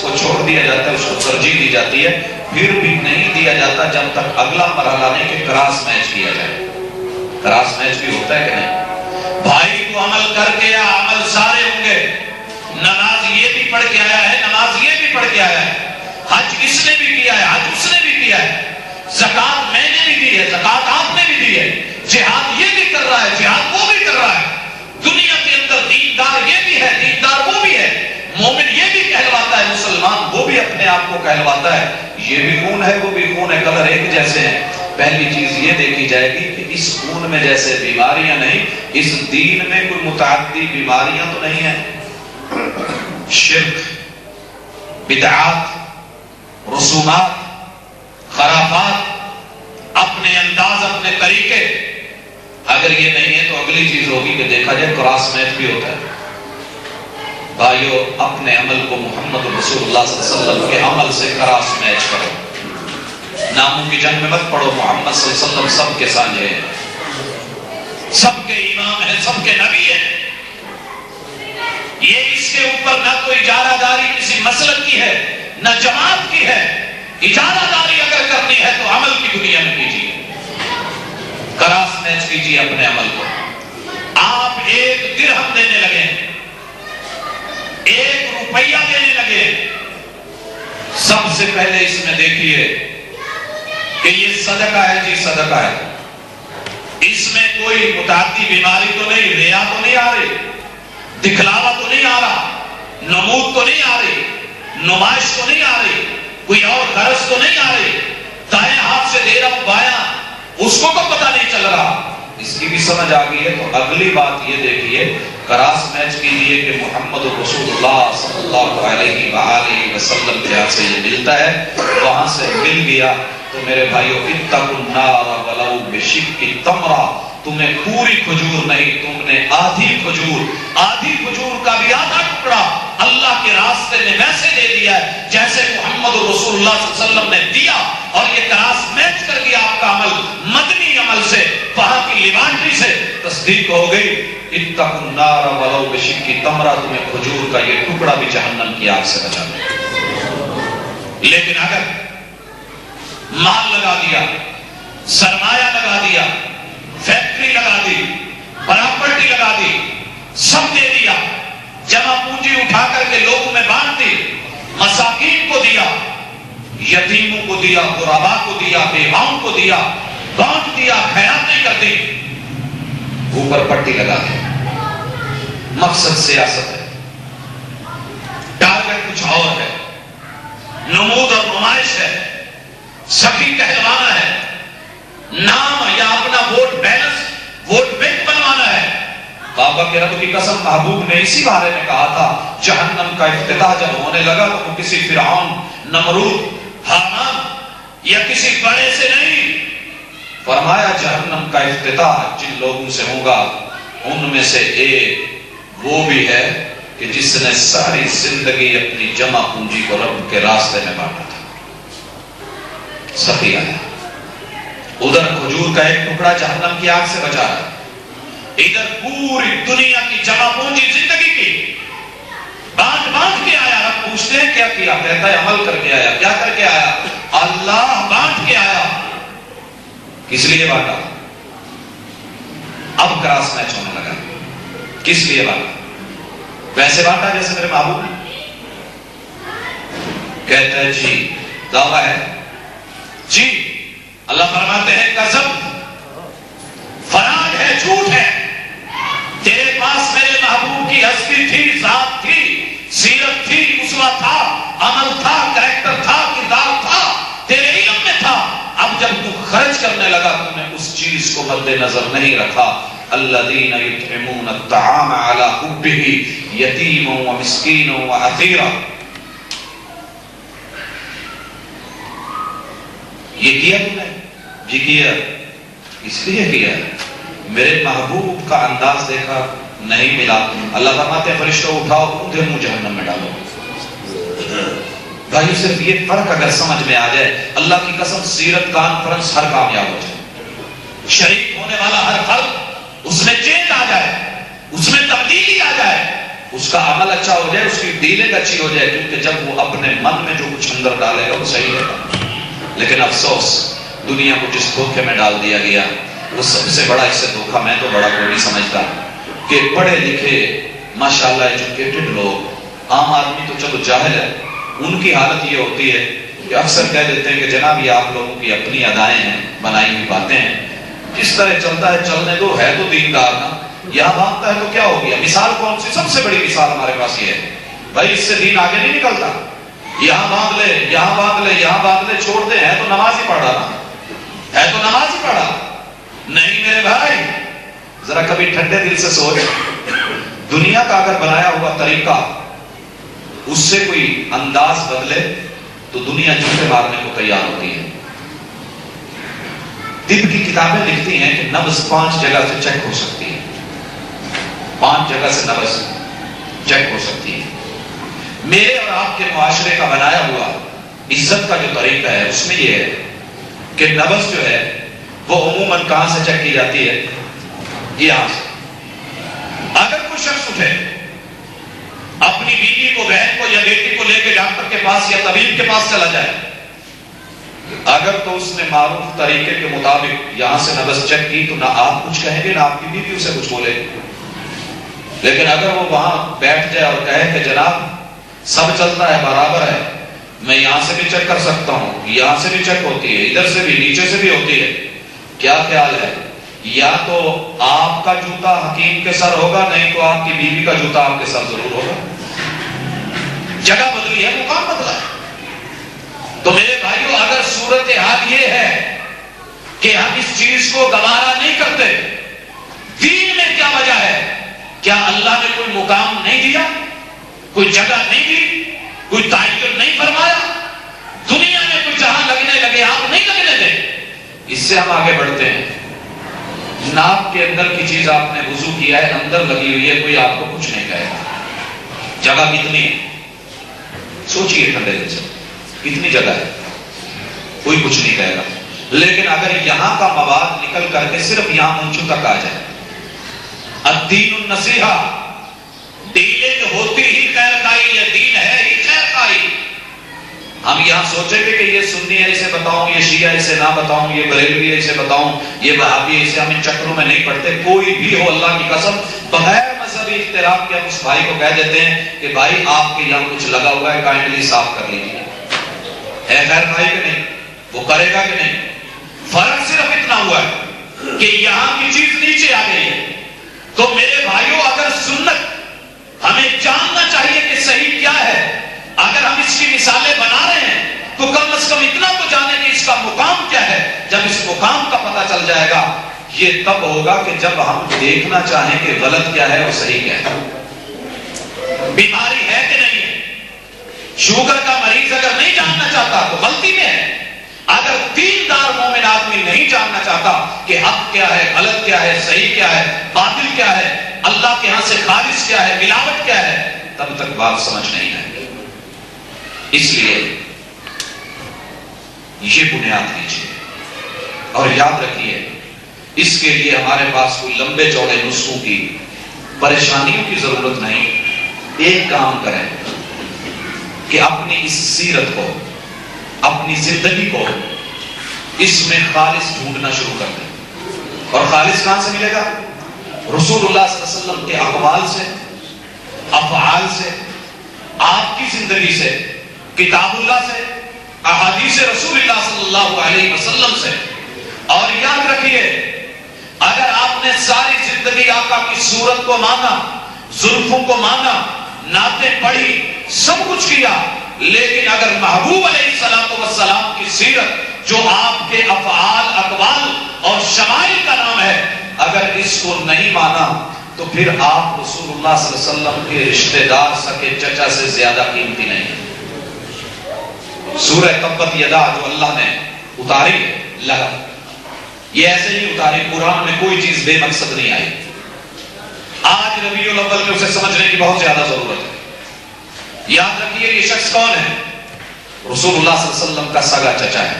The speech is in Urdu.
کو چھوڑ دیا جاتا ہے، اس کو ترجیح دی جاتی ہے، پھر بھی نہیں دیا جاتا جب تک اگلا مرحلہ نہیں کہ کراس میچ کیا جائے۔ کراس میچ بھی ہوتا ہے کہ نہیں؟ بھائی تو عمل کر کے یا عمل سارے ہوں گے، نماز یہ بھی پڑھ کے آیا ہے، نماز یہ بھی پڑھ کے آیا ہے، حج اس نے بھی کیا ہے، حج اس نے بھی کیا ہے، زکات میں نے بھی دی ہے، زکات آپ نے بھی دی ہے، جہاد یہ بھی کر رہا ہے، جہاد وہ بھی کر رہا ہے، دنیا کے اندر دیندار یہ بھی ہے، دیندار وہ بھی ہے، مومن یہ بھی کہلواتا ہے، مسلمان وہ بھی اپنے آپ کو کہلواتا ہے، یہ بھی خون ہے وہ بھی خون ہے، کلر ایک جیسے ہیں۔ پہلی چیز یہ دیکھی جائے گی کہ اس خون میں جیسے بیماریاں نہیں، اس دین میں کوئی متعدی بیماریاں تو نہیں ہیں۔ شرک، بدعات، رسومات، خرافات، اپنے انداز، اپنے طریقے، اگر یہ نہیں ہے تو اگلی چیز ہوگی کہ دیکھا جائے کراس میچ بھی ہوتا ہے۔ بھائیو اپنے عمل کو محمد رسول اللہ صلی اللہ علیہ وسلم کے عمل سے کراس میچ کرو، ناموں کی جنگ میں مت پڑھو، محمد صلی اللہ علیہ وسلم سب کے سانجے ہیں، سب کے امام ہیں، سب کے نبی ہیں، یہ اس کے اوپر نہ کوئی اجارہ داری کسی مسلک کی ہے نہ جماعت کی ہے۔ اجارہ داری اگر کرنی ہے تو عمل کی دنیا میں کیجیے، کراس میچ کیجیے اپنے عمل کو۔ آپ 1 درہم دینے لگے، 1 روپیہ دینے لگے، سب سے پہلے اس میں دیکھیے کہ یہ صدقہ ہے جی، صدقہ ہے، اس میں کوئی متعدی بیماری تو نہیں، ریا تو نہیں آ رہی، دکھلاوا تو نہیں آ رہا، نمود تو نہیں آ رہی، نمائش تو نہیں آ رہی، کوئی اور غرض تو نہیں آ رہی، دائیں ہاتھ سے دے رہا ہوں بایاں، اس کو پتہ نہیں چل رہا، اس کی بھی سمجھ آ گئی ہے تو اگلی بات یہ دیکھیے، کراس میچ کیجئے کہ محمد رسول اللہ صلی اللہ علیہ وآلہ وسلم کے ہاتھ سے یہ ملتا ہے، وہاں سے مل گیا تو میرے بھائیو اتقوا النار ولو بشق تمرہ، تمہیں پوری کھجور نہیں، تم نے آدھی کھجور کا بھی آدھا ٹکڑا اللہ کے راستے میں ویسے دے دیا ہے جیسے محمد رسول اللہ صلی اللہ علیہ وسلم نے دیا، اور یہ کراس میچ کر گیا آپ کا عمل مدنی عمل سے، وہاں کی لیبارٹری سے تصدیق ہو گئی، اتقوا النار ولو بشق تمرہ، تمہیں کھجور کا یہ ٹکڑا بھی جہنم کی آگ سے بچا دے۔ لیکن اگر مال لگا دیا، سرمایہ لگا دیا، فیکٹری لگا دی، پراپرٹی لگا دی، سب دے دیا، جمع پونجی اٹھا کر کے لوگوں میں بانٹ دی، مساکین کو دیا، یتیموں کو دیا، غربا کو دیا، بیواؤں کو دیا، بانٹ دیا، خیراتیں کر دی، اوپر پٹی لگا دی، مقصد سیاست ہے، ٹارگٹ کچھ اور ہے، نمود اور نمائش ہے، سخی کہلوانا ہے، نام یا اپنا ووٹ بیلنس، ووٹ بینک بنوانا ہے۔ کعبہ کے رب کی قسم، محبوب نے اسی بارے میں کہا تھا، جہنم کا افتتاح جب ہونے لگا تو وہ کسی فرعون، نمرود، حامان یا کسی بڑے سے نہیں، فرمایا جہنم کا افتتاح جن لوگوں سے ہوگا ان میں سے ایک وہ بھی ہے کہ جس نے ساری زندگی اپنی جمع پونجی کو رب کے راستے میں بانٹا تھا۔ سخی آیا، ادھر کھجور کا ایک ٹکڑا جہنم کی آگ سے بچا ہے، ادھر پوری دنیا کی جمع پونجی زندگی کی بانٹ کے آیا۔ رب پوچھتے ہیں کیا کیا؟ کہتا ہے عمل کر کے آیا۔ کیا کر کے آیا؟ اللہ بانٹ کے آیا۔ کس لیے بانٹا؟ اب کراس میچ ہونے لگا، کس لیے بانٹا؟ ویسے بانٹا جیسے میرے محبوب نے؟ کہتا ہے جی دعویٰ ہے جی، اللہ فرماتے ہیں کذب، فراڈ ہے، جھوٹ ہے، تیرے پاس میرے محبوب کی ہستی تھی، ذات تھی، سیرت تھی، اسوہ تھا، عمل تھا، کریکٹر تھا، کردار تھا، تیرے علم میں تھا، اب جب تو خرچ کرنے لگا تو نے اس چیز کو مد نظر نہیں رکھا۔ الذین یطعمون الطعام علی حبہ یتیما ومسکینا واسیرا، یہ کیا تم نے؟ جی کیا، اس لیے کیا میرے محبوب کا انداز دیکھا نہیں ملا۔ اللہ فرماتے ہیں فرشتوں اٹھاؤ ادھر منہ جہنم میں ڈالو۔ بھائی صرف یہ فرق اگر سمجھ میں آ جائے، اللہ کی قسم سیرت کانفرنس ہر کامیاب ہو جائے، شریک ہونے والا ہر فرد اس میں چینج آ جائے، اس میں تبدیلی آ جائے، اس کا عمل اچھا ہو جائے، اس کی ڈیلنگ اچھی ہو جائے، کیونکہ جب وہ اپنے من میں جو کچھ اندر ڈالے گا وہ صحیح ہے۔ لیکن افسوس دنیا کو جس دھوکے میں ڈال دیا گیا، وہ سب سے بڑا اس سے دھوکہ میں تو بڑا کوئی نہیں سمجھتا کہ پڑھے لکھے ماشاءاللہ ایجوکیٹڈ لوگ، عام آدمی تو چلو جاہل ہے، ان کی حالت یہ ہوتی ہے کہ اکثر کہہ دیتے ہیں کہ جناب یہ آپ لوگوں کی اپنی ادائیں ہیں، بنائی ہوئی باتیں ہیں، کس طرح چلتا ہے چلنے دو، ہے تو دیندار نا، یہاں بھاگتا ہے تو کیا ہو گیا؟ مثال کون سی؟ سب سے بڑی مثال ہمارے پاس یہ ہے بھائی، اس سے دین آگے نہیں نکلتا، یہاں بھاگ لے، یہاں بھاگ لے، یہاں بھاگ لے، چھوڑ دے، ہے تو نماز ہی پڑھا نا، ہے تو نماز ہی پڑھا نہیں میرے بھائی۔ ذرا کبھی ٹھنڈے دل سے سوچ، دنیا کا اگر بنایا ہوا طریقہ اس سے کوئی انداز بدلے تو دنیا جوتے مارنے کو تیار ہوتی ہے۔ طب کی کتابیں لکھتی ہیں کہ نبض 5 جگہ سے چیک ہو سکتی ہے، 5 جگہ سے نبض چیک ہو سکتی ہے۔ میرے اور آپ کے معاشرے کا بنایا ہوا عزت کا جو طریقہ ہے اس میں یہ ہے کہ نبض جو ہے وہ عموماً کہاں سے چیک کی جاتی ہے؟ یہاں سے۔ اگر کوئی شخص اٹھے اپنی بیوی کو، بہن کو یا بیٹی کو لے کے ڈاکٹر کے پاس یا طبیب کے پاس چلا جائے، اگر تو اس نے معروف طریقے کے مطابق یہاں سے نبض چیک کی تو نہ آپ کچھ کہیں گے نہ آپ کی بیوی اسے کچھ بولے گی۔ لیکن اگر وہ وہاں بیٹھ جائے اور کہے کہ جناب سب چلتا ہے، برابر ہے، میں یہاں سے بھی چیک کر سکتا ہوں، یہاں سے بھی چیک ہوتی ہے، ادھر سے بھی، نیچے سے بھی ہوتی ہے، کیا خیال ہے؟ یا تو آپ کا جوتا حکیم کے سر ہوگا، نہیں تو آپ کی بیوی کا جوتا آپ کے سر ضرور ہوگا۔ جگہ بدلی ہے، مقام بدلا ہے۔ تو میرے بھائیوں، اگر صورتحال یہ ہے کہ ہم اس چیز کو گوارا نہیں کرتے، دین میں کیا وجہ ہے؟ کیا اللہ نے کوئی مقام نہیں دیا، کوئی جگہ نہیں دی، کوئی تعین نہیں فرمایا؟ دنیا میں کوئی جہاں لگنے لگے آپ نہیں لگنے دیں۔ اس سے ہم آگے بڑھتے ہیں۔ ناک کے اندر کی چیز آپ نے وضو کیا ہے، اندر لگی ہوئی ہے، کوئی آپ کو کچھ نہیں کہے گا۔ جگہ کتنی ہے؟ سوچئے ٹھنڈے دل سے، کتنی جگہ ہے؟ کوئی کچھ نہیں کہے گا۔ لیکن اگر یہاں کا مواد نکل کر کے صرف یہاں منچو تک آ جائے، الدین النصیحہ، ڈیلنگ ہوتی ہی خیر خائی، یہ دین ہے ہی خیر خائی۔ ہم یہاں سوچیں گے کہ یہ سنی ہے اسے بتاؤں، یہ شیعہ اسے نہ بتاؤں، یہ بریلوی ہے اسے بتاؤں، یہ وہابی ہے اسے، ہم ان چکروں میں نہیں پڑتے۔ کوئی بھی ہو، اللہ کی قسم، بغیر مذہبی اختلاف کے ہم اس بھائی کو کہہ دیتے ہیں کہ بھائی آپ کے یہاں کچھ لگا ہوا ہے، کائنڈلی صاف کر لیجیے۔ ہے خیر خائی کہ نہیں؟ وہ کرے گا کہ نہیں؟ فرق صرف اتنا ہوا ہے کہ یہاں کی چیز نیچے آ گئی ہے۔ تو میرے بھائیوں، اگر سنت ہمیں جاننا چاہیے کہ صحیح کیا ہے، اگر ہم اس کی مثالیں بنا رہے ہیں تو کم از کم اتنا تو جانیں کہ اس کا مقام کیا ہے۔ جب اس مقام کا پتہ چل جائے گا، یہ تب ہوگا کہ جب ہم دیکھنا چاہیں کہ غلط کیا ہے اور صحیح کیا ہے، بیماری ہے کہ نہیں ہے۔ شوگر کا مریض اگر نہیں جاننا چاہتا تو غلطی میں ہے۔ اگر دیندار مومن آدمی نہیں جاننا چاہتا کہ حق کیا ہے، غلط کیا ہے، صحیح کیا ہے، باطل کیا ہے، اللہ کے ہاں سے خالص کیا ہے، ملاوٹ کیا ہے، تب تک بات سمجھ نہیں آئے گی۔ اس لیے یہ بنیاد لیجیے اور یاد رکھیے، اس کے لیے ہمارے پاس کوئی لمبے چوڑے نسخوں کی، پریشانیوں کی ضرورت نہیں۔ ایک کام کریں کہ اپنی اس سیرت کو، اپنی زندگی کو اس میں خالص ڈھونڈنا شروع کر دیں۔ اور خالص کہاں سے ملے گا؟ رسول اللہ صلی اللہ علیہ وسلم کے اقوال سے، افعال سے، آپ کی زندگی سے، کتاب اللہ سے، احادیث رسول اللہ صلی اللہ علیہ وسلم سے۔ اور یاد رکھیے، اگر آپ نے ساری زندگی آقا کی صورت کو مانا، زلفوں کو مانا، نعتیں پڑھی، سب کچھ کیا، لیکن اگر محبوب علیہ السلام کی سیرت جو آپ کے افعال، اقوال اور شمائل کا نام ہے، اگر اس کو نہیں مانا تو پھر آپ رسول اللہ صلی اللہ علیہ وسلم کے رشتہ دار، سکے چچا سے زیادہ قیمتی نہیں ہیں۔ سورہ تبت یدا جو اللہ نے اتاری ہے، یہ ایسے ہی اتاری، قرآن میں کوئی چیز بے مقصد نہیں آئی۔ آج ربیع الاول میں اسے سمجھنے کی بہت زیادہ ضرورت ہے۔ یاد رکھیے یہ شخص کون ہے؟ رسول اللہ صلی اللہ علیہ وسلم کا سگا چچا ہے۔